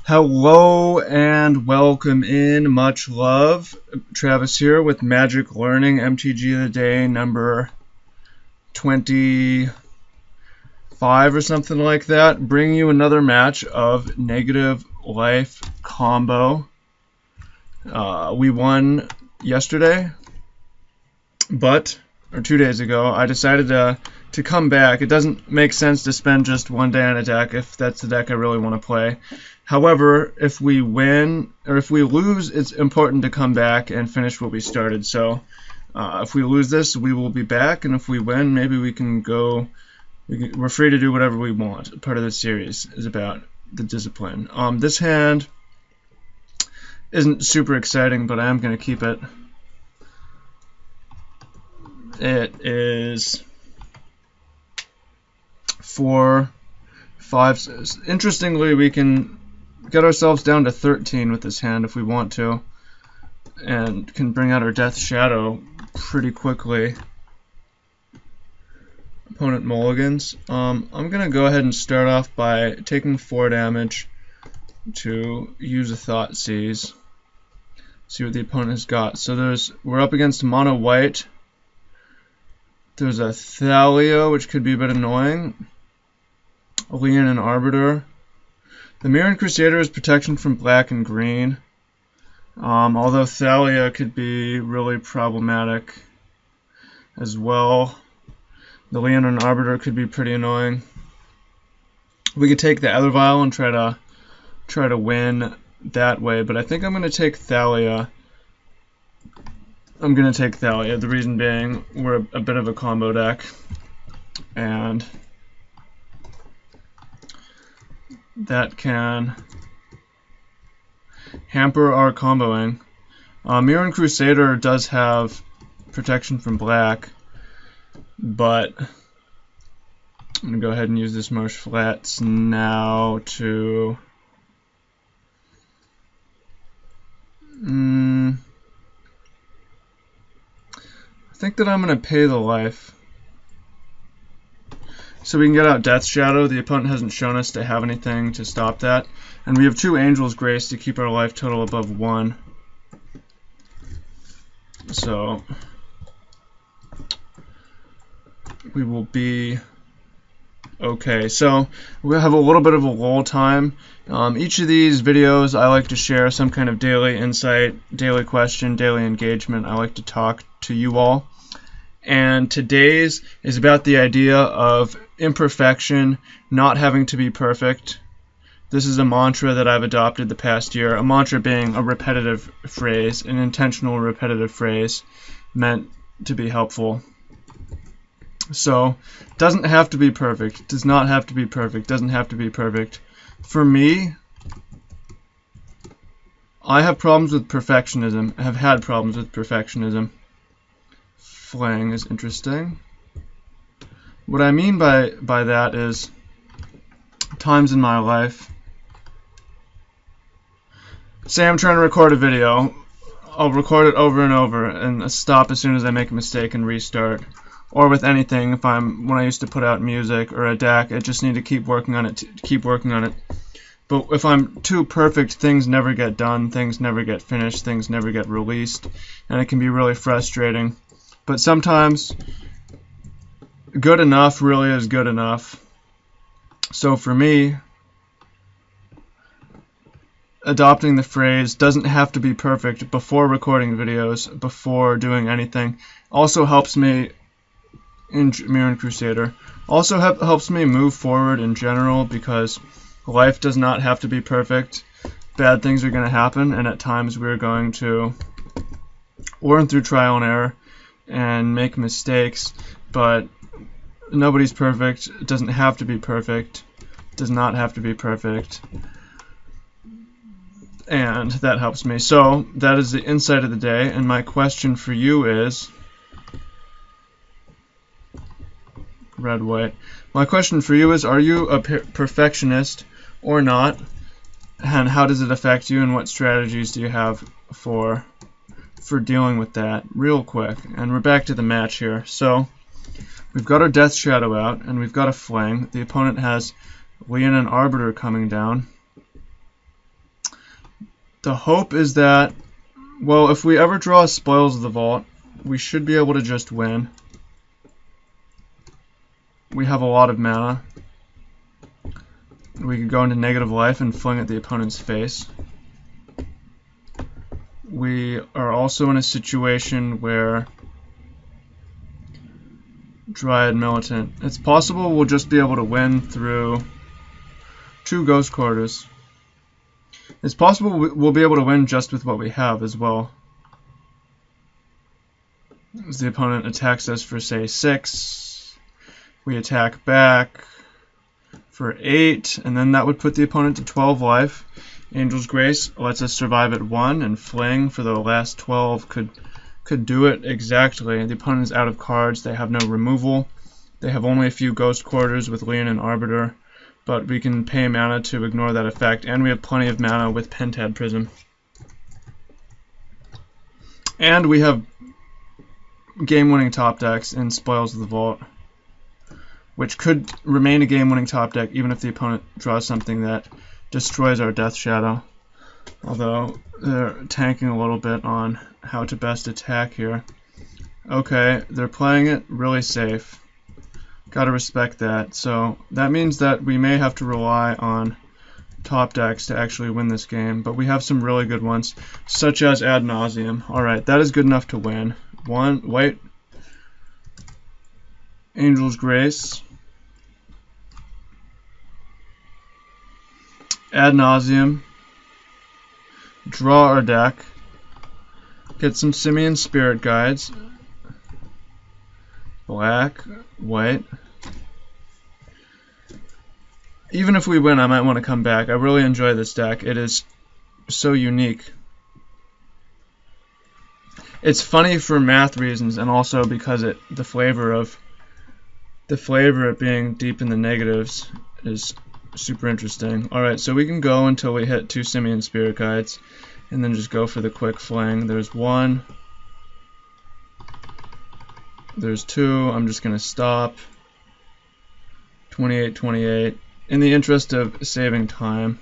Hello and welcome in. Much love. Travis here with Magic Learning MTG of the Day number 25 or something like that. Bringing you another match of Negative Life Combo. We won yesterday, or 2 days ago. I decided to come back. It doesn't make sense to spend just one day on a deck if that's the deck I really want to play. However, if we win or if we lose, it's important to come back and finish what we started. So if we lose this, we will be back, and if we win, maybe we can go. We're free to do whatever we want. Part of the series is about the discipline. This hand isn't super exciting, but I am going to keep it. It is 4, 5. Interestingly, we can get ourselves down to 13 with this hand if we want to, and can bring out our Death Shadow pretty quickly. Opponent mulligans. I'm going to go ahead and start off by taking 4 damage to use a Thoughtseize. See what the opponent has got. So we're up against mono white. There's a Thalia, which could be a bit annoying. Leon and Arbiter. The Mirror Crusader is protection from black and green. Although Thalia could be really problematic as well. The Leon and Arbiter could be pretty annoying. We could take the Ether Vial and try to win that way, but I think I'm going to take Thalia. The reason being, we're a bit of a combo deck, and that can hamper our comboing. Mirror Crusader does have protection from black, but I'm going to go ahead and use this Marsh Flats now to I think that I'm going to pay the life so we can get out Death Shadow. The opponent hasn't shown us to have anything to stop that, and we have 2 Angel's Grace to keep our life total above 1. So we will be okay. So we'll have a little bit of a lull time. Each of these videos I like to share some kind of daily insight, daily question, daily engagement. I like to talk to you all. And today's is about the idea of imperfection, not having to be perfect. This is a mantra that I've adopted the past year. A mantra being a repetitive phrase, an intentional repetitive phrase meant to be helpful. So, doesn't have to be perfect, does not have to be perfect, doesn't have to be perfect. For me, I have problems with perfectionism, have had problems with perfectionism. Flang is interesting. What I mean by that is times in my life. Say I'm trying to record a video, I'll record it over and over and stop as soon as I make a mistake and restart. Or with anything, when I used to put out music or a deck, I just need to keep working on it, But if I'm too perfect, things never get done, things never get finished, things never get released, and it can be really frustrating. But sometimes good enough really is good enough. So for me, adopting the phrase doesn't have to be perfect before recording videos, before doing anything, also helps me in Mirror Crusader. Also helps me move forward in general, because life does not have to be perfect. Bad things are going to happen, and at times we're going to learn through trial and error and make mistakes, but nobody's perfect. It doesn't have to be perfect. It does not have to be perfect. And that helps me. So that is the insight of the day, and my question for you is red white. My question for you is, are you a perfectionist or not, and how does it affect you, and what strategies do you have for dealing with that real quick? And we're back to the match here. So we've got our Death Shadow out, and we've got a Flang. The opponent has Leon and Arbiter coming down. The hope is that, well, if we ever draw Spoils of the Vault, we should be able to just win. We have a lot of mana. We could go into negative life and fling at the opponent's face. We are also in a situation where Dryad Militant. It's possible we'll just be able to win through 2 Ghost Quarters. It's possible we'll be able to win just with what we have as well. As the opponent attacks us for, say, 6, we attack back for 8, and then that would put the opponent to 12 life. Angel's Grace lets us survive at 1, and Fling for the last 12 could do it exactly. The opponent is out of cards, they have no removal, they have only a few Ghost Quarters with Leon and Arbiter, but we can pay mana to ignore that effect, and we have plenty of mana with Pentad Prism. And we have game-winning top decks in Spoils of the Vault, which could remain a game-winning top deck even if the opponent draws something that destroys our Death Shadow. Although they're tanking a little bit on how to best attack here. Okay, they're playing it really safe. Gotta respect that. So that means that we may have to rely on top decks to actually win this game, but we have some really good ones, such as Ad Nauseam. Alright, that is good enough to win. 1 white Angel's Grace. Ad Nauseam. Draw our deck. Get some Simian Spirit Guides. Black, white. Even if we win, I might want to come back. I really enjoy this deck. It is so unique. It's funny for math reasons, and also because the flavor of it being deep in the negatives is super interesting. Alright, so we can go until we hit 2 Simian Spirit Guides, and then just go for the quick fling. There's 1. There's 2. I'm just going to stop. 28, 28. In the interest of saving time.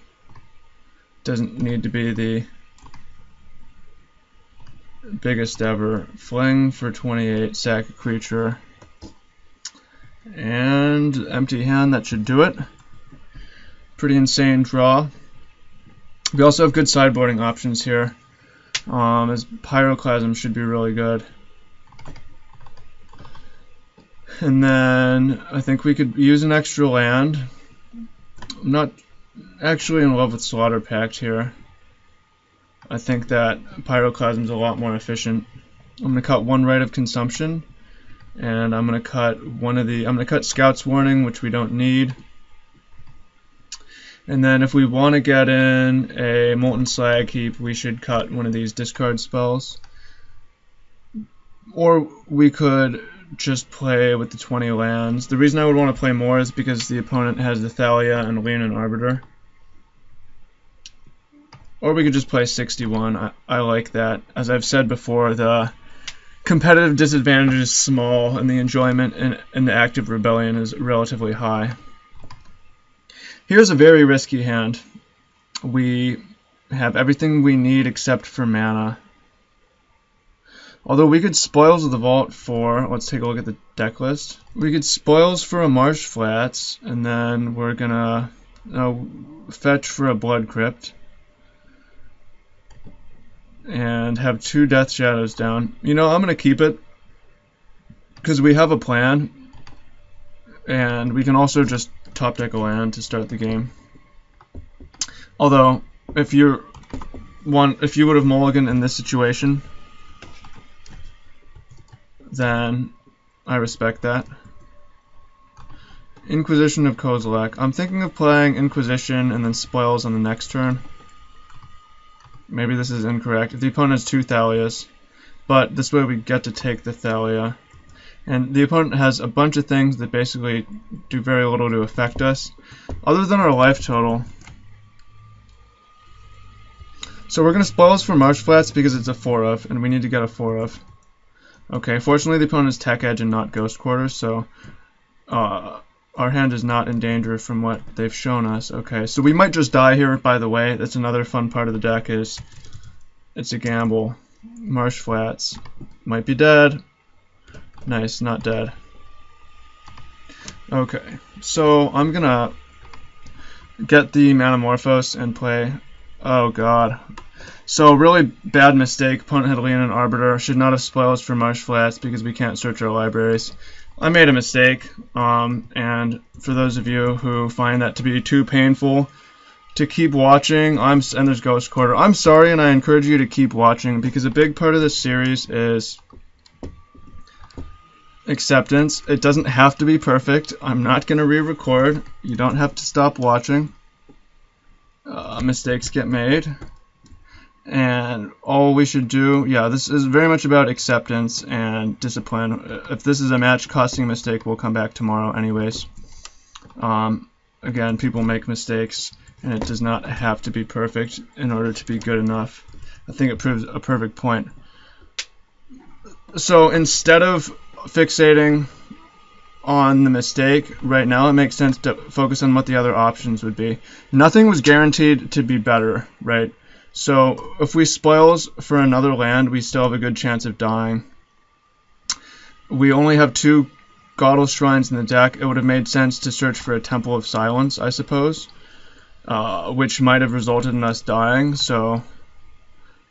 Doesn't need to be the biggest ever. Fling for 28, sack a creature. And empty hand, that should do it. Pretty insane draw. We also have good sideboarding options here. As Pyroclasm should be really good. And then I think we could use an extra land. I'm not actually in love with Slaughter Pact here. I think that Pyroclasm is a lot more efficient. I'm going to cut 1 Rite of Consumption, and I'm going to cut I'm going to cut Scout's Warning, which we don't need. And then if we want to get in a Molten Slag Heap, we should cut one of these discard spells. Or we could just play with the 20 lands. The reason I would want to play more is because the opponent has the Thalia and Leon and Arbiter. Or we could just play 61. I like that. As I've said before, the competitive disadvantage is small and the enjoyment in the active rebellion is relatively high. Here's a very risky hand. We have everything we need except for mana. Although we could Spoils of the Vault for, let's take a look at the deck list. We could Spoils for a Marsh Flats, and then we're gonna fetch for a Blood Crypt. And have 2 Death Shadows down. You know, I'm gonna keep it, because we have a plan. And we can also just top deck a land to start the game. Although, if you would have mulliganed in this situation, then I respect that. Inquisition of Kozilek. I'm thinking of playing Inquisition and then Spoils on the next turn. Maybe this is incorrect. If the opponent has 2 Thalias, but this way we get to take the Thalia. And the opponent has a bunch of things that basically do very little to affect us, other than our life total. So we're going to Spoils for Marsh Flats because it's a 4 of, and we need to get a 4 of. Okay, fortunately the opponent is Tech Edge and not Ghost Quarters, so our hand is not in danger from what they've shown us. Okay, so we might just die here, by the way. That's another fun part of the deck, is it's a gamble. Marsh Flats. Might be dead. Nice, not dead. Okay, so I'm gonna get the Manamorphose and play. Oh god. So really bad mistake. Opponent had Leon and Arbiter. Should not have spoils for Marsh Flats because we can't search our libraries. I made a mistake, and for those of you who find that to be too painful to keep watching, and there's Ghost Quarter. I'm sorry, and I encourage you to keep watching because a big part of this series is acceptance. It doesn't have to be perfect. I'm not going to re-record. You don't have to stop watching. Mistakes get made. And all we should do, yeah, this is very much about acceptance and discipline. If this is a match costing a mistake, we'll come back tomorrow anyways. Again, people make mistakes, and it does not have to be perfect in order to be good enough. I think it proves a perfect point. So instead of fixating on the mistake right now, it makes sense to focus on what the other options would be. Nothing was guaranteed to be better, right? So if we spoils for another land, we still have a good chance of dying. We only have 2 Godel Shrines in the deck. It would have made sense to search for a Temple of Silence, I suppose, which might have resulted in us dying. So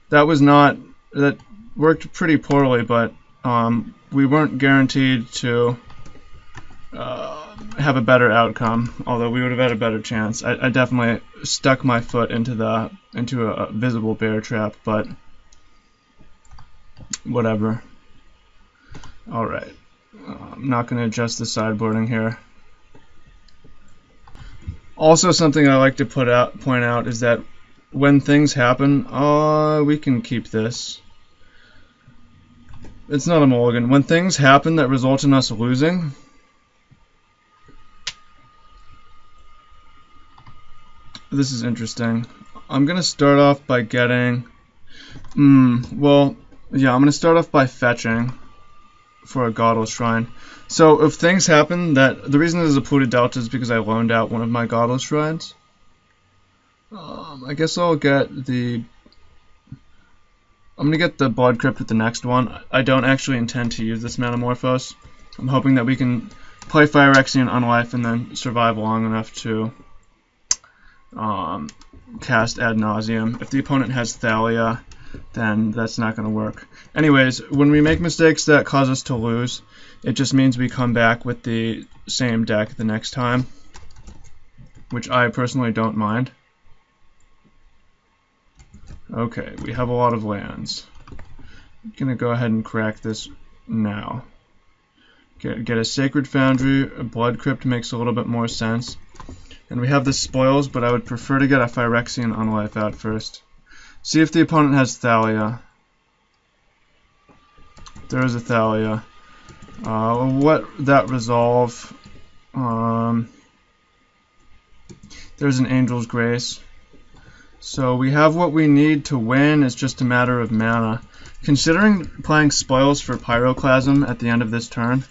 that worked pretty poorly, but we weren't guaranteed to have a better outcome, although we would have had a better chance. I definitely stuck my foot into a visible bear trap, but whatever. Alright, I'm not going to adjust the sideboarding here. Also, something I like to point out is that when things happen, we can keep this. It's not a mulligan. When things happen that result in us losing, this is interesting. I'm going to start off by getting... well, yeah, I'm going to start off by fetching for a Godel Shrine. So if things happen that... The reason there's a Polluted Delta is because I loaned out one of my Godel Shrines. I guess I'll get the... I'm going to get the Blood Crypt with the next one. I don't actually intend to use this Manamorphose. I'm hoping that we can play Phyrexian Unlife and then survive long enough to cast Ad Nauseam. If the opponent has Thalia, then that's not going to work. Anyways, when we make mistakes that cause us to lose, it just means we come back with the same deck the next time, which I personally don't mind. Okay, we have a lot of lands. I'm going to go ahead and crack this now. Get a Sacred Foundry. A Blood Crypt makes a little bit more sense. And we have the spoils, but I would prefer to get a Phyrexian Unlife out first. See if the opponent has Thalia. There is a Thalia. What that resolve? There's an Angel's Grace. So we have what we need to win. It's just a matter of mana. Considering playing spoils for Pyroclasm at the end of this turn,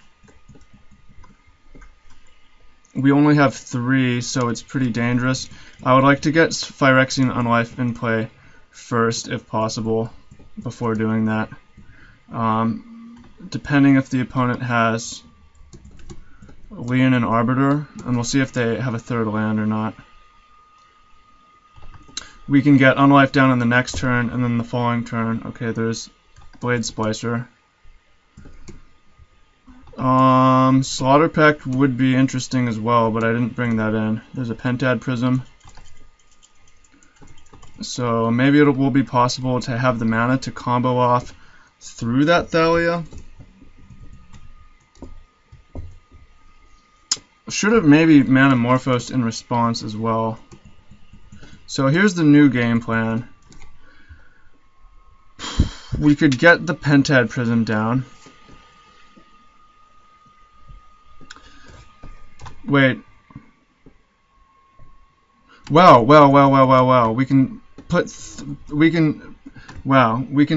we only have 3, so it's pretty dangerous. I would like to get Phyrexian Unlife in play first, if possible, before doing that. Depending if the opponent has Leon and Arbiter, and we'll see if they have a third land or not. We can get Unlife down in the next turn, and then the following turn. Okay, there's Blade Splicer. Slaughter Pact would be interesting as well, but I didn't bring that in. There's a Pentad Prism. So maybe it will be possible to have the mana to combo off through that Thalia. Should have maybe Manamorphosed in response as well. So here's the new game plan. We could get the Pentad Prism down. Wait. Wow. We can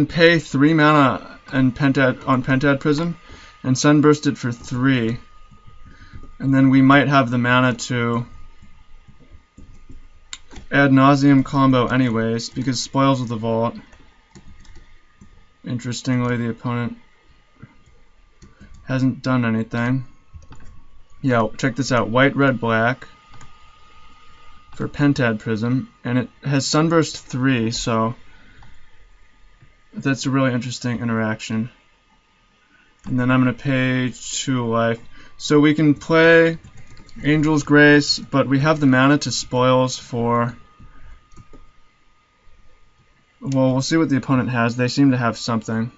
pay 3 mana and Pentad Prism and Sunburst it for 3. And then we might have the mana to ad nauseam combo anyways, because Spoils of the Vault. Interestingly, the opponent hasn't done anything. Yeah, check this out. White, red, black for Pentad Prism, and it has Sunburst 3, so that's a really interesting interaction. And then I'm going to pay 2 life. So we can play Angel's Grace, but we have the mana to Spoils for... Well, we'll see what the opponent has. They seem to have something.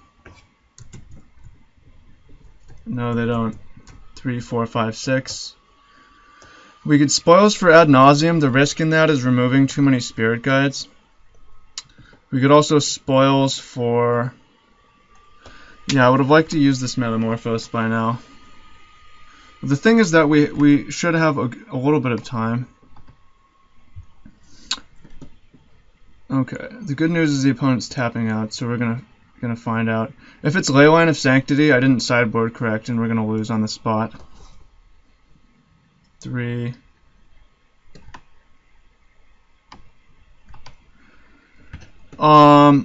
No, they don't. 3, 4, 5, 6. We could Spoils for ad nauseam. The risk in that is removing too many Spirit Guides. We could also Spoils for... Yeah, I would have liked to use this Metamorphose by now. The thing is that we should have a little bit of time. Okay, the good news is the opponent's tapping out, so we're gonna find out. If it's Leyline of Sanctity, I didn't sideboard correct, and we're gonna lose on the spot. 3.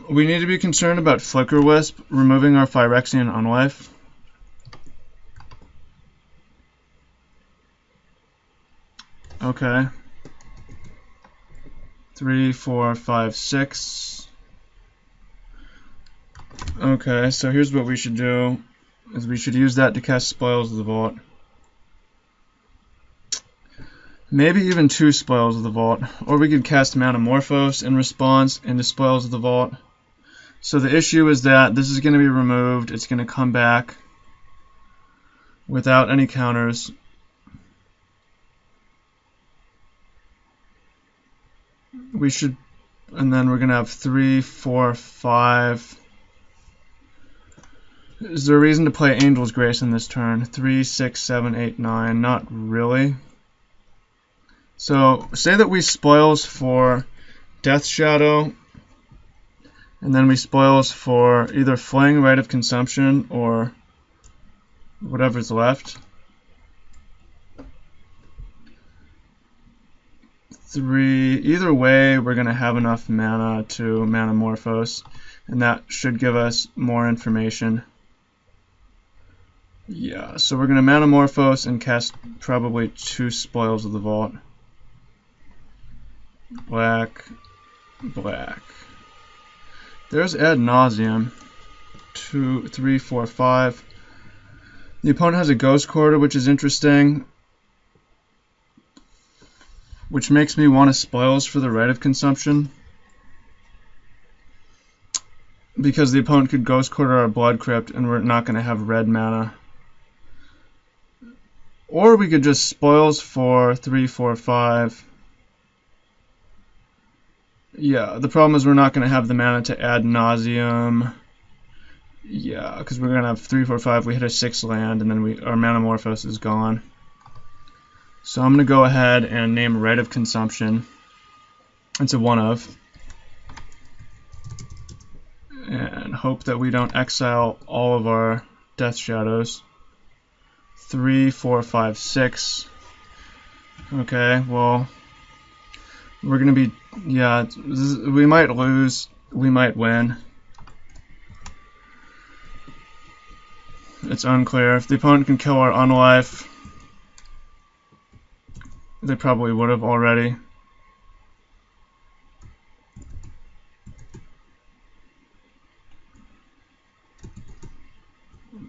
We need to be concerned about Flicker Wisp removing our Phyrexian Unlife. Okay. 3, 4, 5, 6. Okay, so here's what we should do, is we should use that to cast Spoils of the Vault. Maybe even 2 Spoils of the Vault, or we could cast Metamorphose in response into Spoils of the Vault. So the issue is that this is going to be removed, it's going to come back without any counters. We should, and then we're going to have 3, 4, 5. Is there a reason to play Angel's Grace in this turn? 3, 6, 7, 8, 9. Not really. So, say that we Spoils for Death Shadow, and then we Spoils for either Fling, Rite of Consumption, or whatever's left. 3. Either way, we're going to have enough mana to Metamorphose, and that should give us more information. Yeah, so we're going to Metamorphose and cast probably 2 Spoils of the Vault. Black, black. There's ad nauseam. 2, 3, 4, 5. The opponent has a Ghost Quarter, which is interesting, which makes me want to Spoils for the Rite of Consumption, because the opponent could Ghost Quarter our Blood Crypt and we're not going to have red mana. Or we could just Spoils for 3, 4, 5. Yeah, the problem is we're not going to have the mana to ad nauseam. Yeah, because we're going to have 3, 4, 5. We hit a 6 land, and then our Metamorphose is gone. So I'm going to go ahead and name Rite of Consumption. It's a 1-of. And hope that we don't exile all of our Death Shadows. 3, 4, 5, 6. Okay, well, we're going to be, yeah, we might lose, we might win. It's unclear. If the opponent can kill our Unlife, they probably would have already.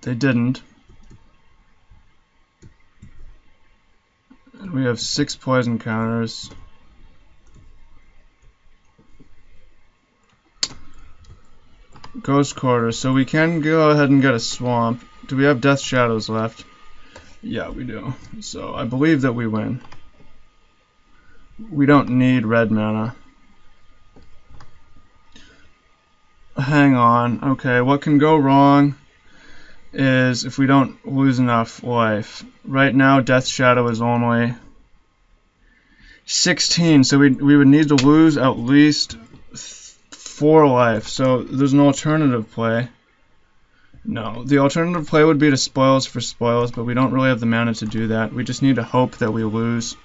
They didn't. And we have 6 poison counters. Ghost Quarter, so we can go ahead and get a Swamp. Do we have Death Shadows left? Yeah, we do. So I believe that we win. We don't need red mana. Hang on. Okay, what can go wrong is if we don't lose enough life. Right now, Death Shadow is only 16, so we would need to lose at least 4 life. So there's an alternative play, No, the alternative play would be to spoils for spoils, but we don't really have the mana to do that. We just need to hope that we lose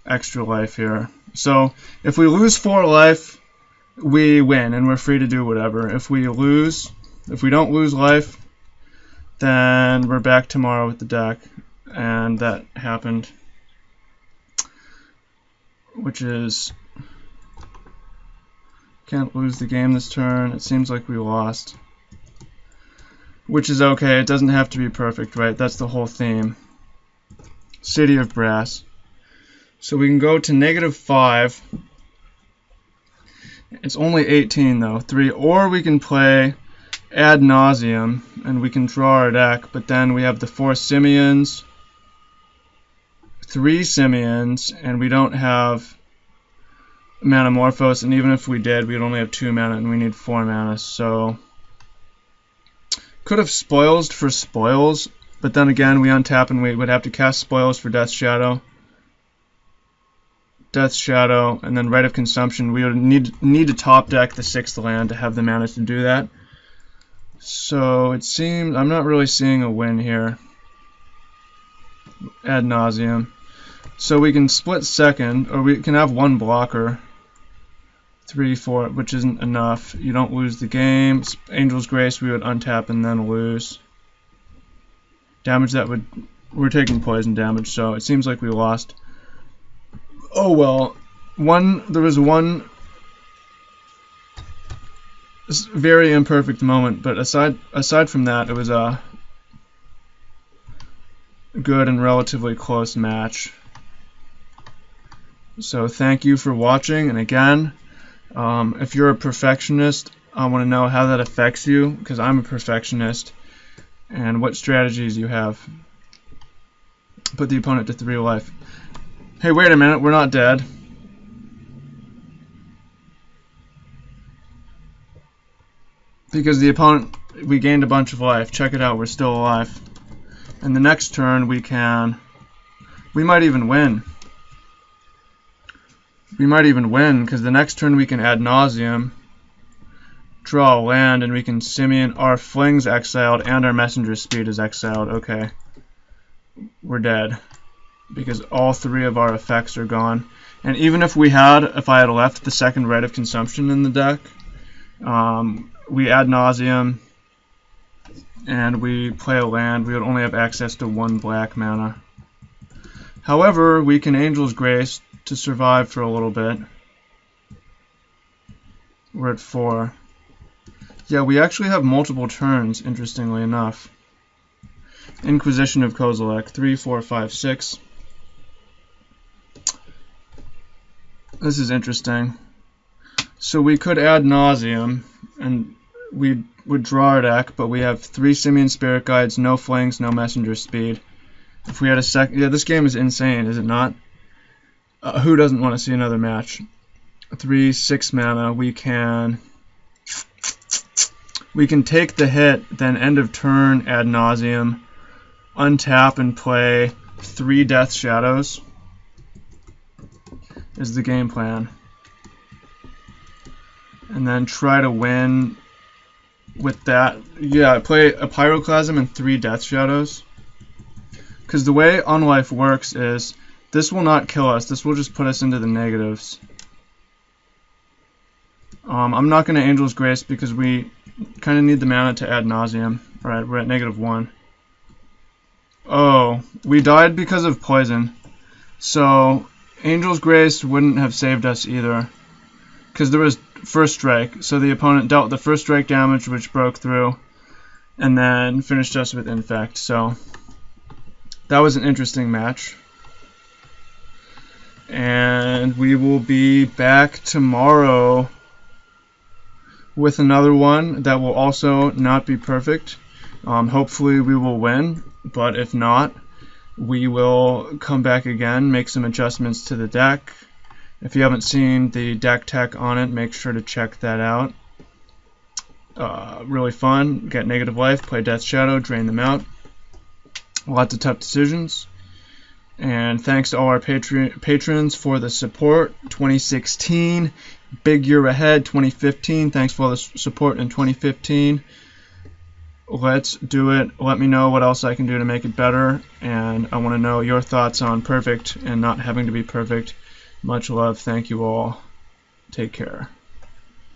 extra life here. So if we lose 4 life, we win, and we're free to do whatever. If we don't lose life, then we're back tomorrow with the deck, and that happened, which is, can't lose the game this turn. It seems like we lost, which is okay. It doesn't have to be perfect, right? That's the whole theme. City of Brass. So we can go to -5. It's only 18 though, 3, or we can play Ad Nauseam and we can draw our deck, but then we have the 4 Simians, 3 Simians, and we don't have Manamorphose, and even if we did, we'd only have 2 mana and we need 4 mana, so could have Spoils for Spoils, but then again we untap and we would have to cast Spoils for Death Shadow, and then Rite of Consumption. We would need to top deck the 6th land to have the mana to do that. So it seems I'm not really seeing a win here. Ad Nauseam. So we can split second, or we can have 1 blocker. 3, 4, which isn't enough. You don't lose the game. Angel's Grace we would untap and then lose. Damage that would... We're taking poison damage, so it seems like we lost. Oh well, there was one very imperfect moment, but aside from that, it was a good and relatively close match. So thank you for watching, and again, if you're a perfectionist, I want to know how that affects you, because I'm a perfectionist, and what strategies you have. Put the opponent to 3 life. Hey, wait a minute, we're not dead. Because the opponent, we gained a bunch of life. Check it out, we're still alive. And the next turn we might even win. We might even win, because the next turn we can Ad Nauseam, draw a land, and we can Simian. Our Fling's exiled, and our Messenger Speed is exiled. Okay. We're dead, because all 3 of our effects are gone. And even if I had left the second Rite of Consumption in the deck, we Ad Nauseam, and we play a land, we would only have access to 1 black mana. However, we can Angel's Grace to survive for a little bit. We're at 4. Yeah, we actually have multiple turns, interestingly enough. Inquisition of Kozilek, 3, 4, 5, 6. This is interesting. So we could Ad Nauseam, and we would draw our deck, but we have 3 Simian Spirit Guides, no Flings, no Messenger Speed. If we had a second... Yeah, this game is insane, is it not? Who doesn't want to see another match? 3, 6 mana, we can take the hit, then end of turn, Ad Nauseam, untap and play 3 Death Shadows is the game plan. And then try to win with that. Yeah, play a Pyroclasm and 3 Death Shadows. Because the way Unlife works is, this will not kill us, this will just put us into the negatives. I'm not going to Angel's Grace because we kind of need the mana to Ad Nauseam. Alright, we're at -1. Oh, we died because of poison. So, Angel's Grace wouldn't have saved us either, because there was first strike. So the opponent dealt the first strike damage, which broke through, and then finished us with Infect. So, that was an interesting match. And we will be back tomorrow with another one that will also not be perfect. Hopefully we will win, but if not, we will come back again, make some adjustments to the deck. If you haven't seen the deck tech on it, make sure to check that out. Really fun. Get negative life, play Death Shadow, drain them out. Lots of tough decisions. And thanks to all our patrons for the support. 2016, big year ahead. 2015, thanks for all the support in 2015. let's do it. Let me know what else I can do to make it better, and I want to know your thoughts on perfect and not having to be perfect. Much love. Thank you all. Take care.